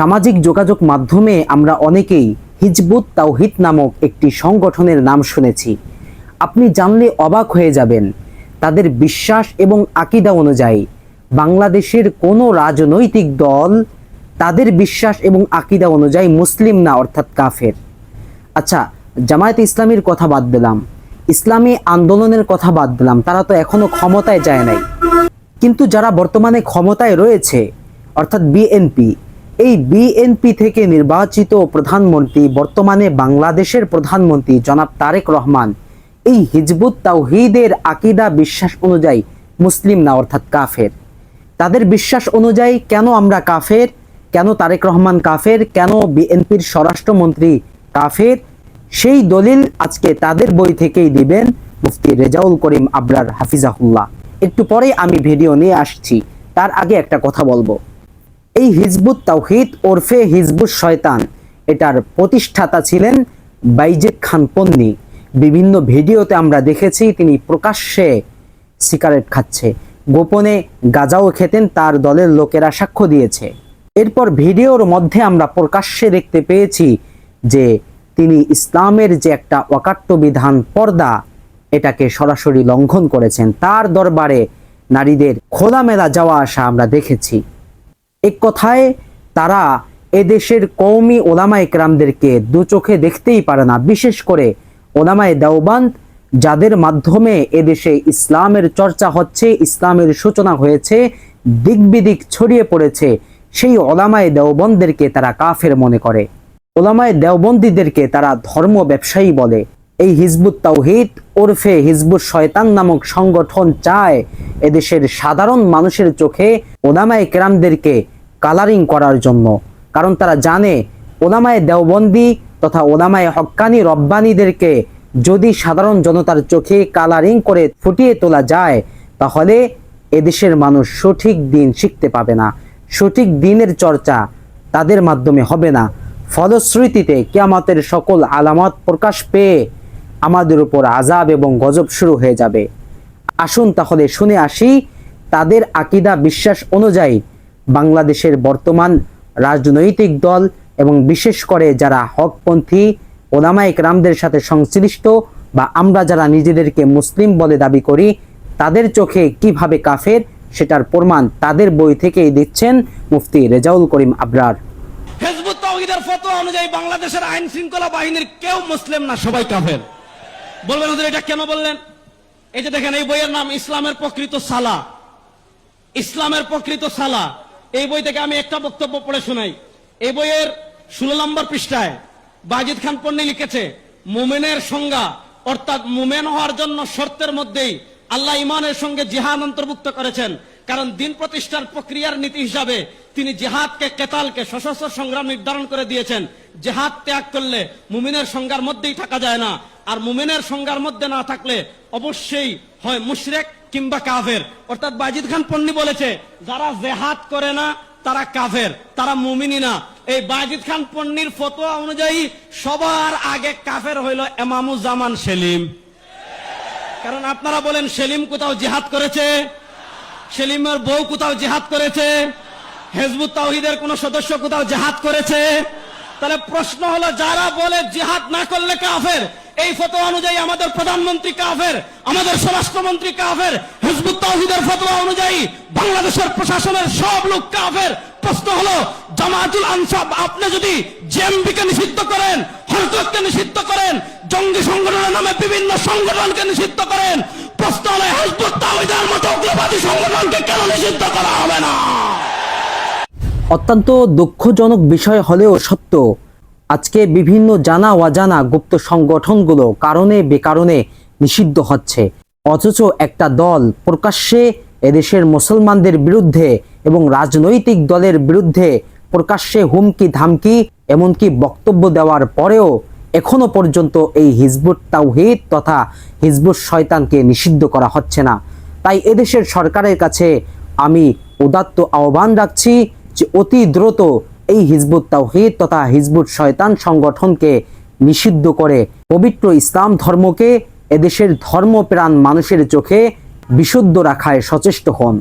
সামাজিক যোগাযোগ মাধ্যমে আমরা অনেকেই হিজবুত তাওহীদ নামক একটি সংগঠনের নাম শুনেছি। আপনি জানলে অবাক হয়ে যাবেন, তাদের বিশ্বাস এবং আকীদা অনুযায়ী বাংলাদেশের কোনো রাজনৈতিক দল তাদের বিশ্বাস এবং আকীদা অনুযায়ী মুসলিম না, অর্থাৎ কাফের। আচ্ছা, জামায়াতে ইসলামীর কথা বাদ দিলাম, ইসলামী আন্দোলনের কথা বাদ দিলাম, তারা তো এখনো ক্ষমতায় যায় নাই। কিন্তু যারা বর্তমানে ক্ষমতায় রয়েছে, অর্থাৎ বিএনপি, এই বিএনপি থেকে নির্বাচিত প্রধানমন্ত্রী, বর্তমানে বাংলাদেশের প্রধানমন্ত্রী জনাব তারেক রহমান, এই হিজবুত তাওহীদের আকীদা বিশ্বাস অনুযায়ী মুসলিম না, অর্থাৎ কাফের। তাদের বিশ্বাস অনুযায়ী কেন আমরা কাফের, কেন তারেক রহমান কাফের, কেন বিএনপির স্বরাষ্ট্রমন্ত্রী কাফের, সেই দলিল আজকে তাদের বই থেকেই দিবেন মুফতি রেজাউল করিম আবরার হাফিজাহুল্লাহ। একটু পরে আমি ভিডিও নিয়ে আসছি, তার আগে একটা কথা বলবো। এই হিজবুত তাওহীদ ওরফে হিজবুত শয়তান, এটার প্রতিষ্ঠাতা ছিলেন বাইজিদ খান পন্নী। বিভিন্ন ভিডিওতে আমরা দেখেছি তিনি প্রকাশ্যে সিগারেট খাচ্ছে, গোপনে গাঁজাও খেতেন, তার দলের লোকেরা সাক্ষ্য দিয়েছে। এরপর ভিডিওর মধ্যে আমরা প্রকাশ্যে দেখতে পেয়েছি যে তিনি ইসলামের যে একটা অকাট্য বিধান পর্দা, এটাকে সরাসরি লঙ্ঘন করেছেন। তার দরবারে নারীদের খোলামেলা যাওয়া আসা আমরা দেখেছি। এক কথায় তারা এদেশের কওমি ওলামায়ে কেরামদেরকে দু চোখে দেখতেই পারে না, বিশেষ করে ওলামায়ে দেওবন্দ, যাদের মাধ্যমে এদেশে ইসলামের চর্চা হচ্ছে, ইসলামের সূচনা হয়েছে, দিক বিদিক ছড়িয়ে পড়েছে, সেই ওলামায়ে দেওবন্দদেরকে তারা কাফের মনে করে। ওলামায়ে দেওবন্দীদেরকে তারা ধর্ম ব্যবসায়ী বলে। এই হিজবুত তাওহীদ ওরফে হিজবুত শয়তান নামক সংগঠন চায় এদেশের সাধারণ মানুষের চোখে ওলামায়ে কেরামদেরকে কালারিং করার জন্য। কারণ তারা জানে ওলামায়ে দেওবন্দি তথা ওলামায়ে হক্কানি রব্বানীদেরকে যদি সাধারণ জনতার চোখে কালারিং করে ফুটিয়ে তোলা যায়, তাহলে এদেশের মানুষ সঠিক দিন শিখতে পাবে না, সঠিক দিনের চর্চা তাদের মাধ্যমে হবে না। ফলশ্রুতিতে কিয়ামতের সকল আলামত প্রকাশ পেয়ে আমাদের উপর আযাব এবং গজব শুরু হয়ে যাবে। আসুন তাহলে শুনে আসি তাদের আকীদা বিশ্বাস অনুযায়ী বাংলাদেশের বর্তমান রাজনৈতিক দল এবং বিশেষ করে যারা হকপন্থী ওলামায়ে কেরামদের সাথে সংশ্লিষ্ট বা আমরা যারা নিজেদেরকে মুসলিম বলে দাবি করি, তাদের চোখে কিভাবে কাফের, সেটার প্রমাণ তাদের বই থেকেই দিচ্ছেন মুফতি রেজাউল করিম আবরার। হিজবুত তাওহীদের ফতোয়া অনুযায়ী বাংলাদেশের আইন শৃঙ্খলা বাহিনীর কেউ মুসলিম না, সবাই কাফের। বলবেন হুজুর এটা কেন বললেন? এই যে দেখেন, এই বইয়ের নাম ইসলামের প্রকৃত সালা। ইসলামের প্রকৃত সালা, এই বই থেকে আমি একটা বক্তব্য পড়ে শোনাই। এই বইয়ের 16 নম্বর পৃষ্ঠায় বাইজিদ খান পন্নী লিখেছে, মুমিনের সংজ্ঞা অর্থাৎ মুমিন হওয়ার জন্য শর্তের মধ্যেই আল্লাহ ইমানের সঙ্গে জিহাদ অন্তর্ভুক্ত করেছেন। কারণ দিন প্রতিষ্ঠার প্রক্রিয়ার নীতি হিসাবে তিনি জিহাদকে, কেতালকে, সশস্ত্র সংগ্রাম নির্ধারণ করে দিয়েছেন। জিহাদ ত্যাগ করলে মুমিনের সংজ্ঞার মধ্যেই থাকা যায় না, আর মুমিনের সংজ্ঞার মধ্যে না থাকলে অবশ্যই হয় মুশরিক কিংবা কাফের। অর্থাৎ বাইজিদ খান পন্নী বলেছে যারা জিহাদ করে না তারা কাফের, তারা মুমিনই না। এই বাইজিদ খান পন্নীর ফতোয়া অনুযায়ী সবার আগে কাফের হইল ইমামুজ্জামান সেলিম। কারণ আপনারা বলেন সেলিম কোথাও জিহাদ করেছে? সেলিমের বউ কোথাও জিহাদ করেছে? হিজবুত তাওহীদের কোন সদস্য কোথাও জিহাদ করেছে? তাহলে প্রশ্ন হলো, যারা বলে জিহাদ না করলে কাফের, এই ফতোয়া অনুযায়ী আমাদের প্রধানমন্ত্রী কাফের, আমাদের স্বরাষ্ট্রমন্ত্রী কাফের। হিজবুত তাওহীদের ফতোয়া অনুযায়ী বাংলাদেশের প্রশাসনের সব লোক কাফের। প্রশ্ন হলো, জামায়াতুল আনসার, আপনি যদি জেএমবিকে নিষিদ্ধ করেন, হরকতকে নিষিদ্ধ করেন, জঙ্গি সংগঠনের নামে বিভিন্ন সংগঠনকে নিষিদ্ধ করেন, প্রশ্ন হলো হিজবুত তাওহীদের মতো উগ্রবাদী সংগঠনকে কেন নিষিদ্ধ করা হবে না? অত্যন্ত দুঃখজনক বিষয় হলেও সত্য, আজকে বিভিন্ন জানা অজানা গুপ্ত সংগঠনগুলো কারণে বেকারণে নিষিদ্ধ হচ্ছে, অথচ একটা দল প্রকাশ্যে এদেশের মুসলমানদের বিরুদ্ধে এবং রাজনৈতিক দলের বিরুদ্ধে প্রকাশ্যে হুমকি ধামকি এমনকি বক্তব্য দেওয়ার পরেও এখনো পর্যন্ত এই হিজবুত তাওহীদ তথা হিজবুত শয়তানকে নিষিদ্ধ করা হচ্ছে না। তাই এদেশের সরকারের কাছে আমি উদাত্ত আহ্বান রাখছি যে অতি দ্রুত এই হিজবুত তাওহীদ তথা হিজবুত শয়তান সংগঠনকে নিষিদ্ধ করে পবিত্র ইসলাম ধর্মকে এদেশের ধর্মপ্রাণ মানুষের চোখে বিশুদ্ধ রাখায় সচেষ্ট হন।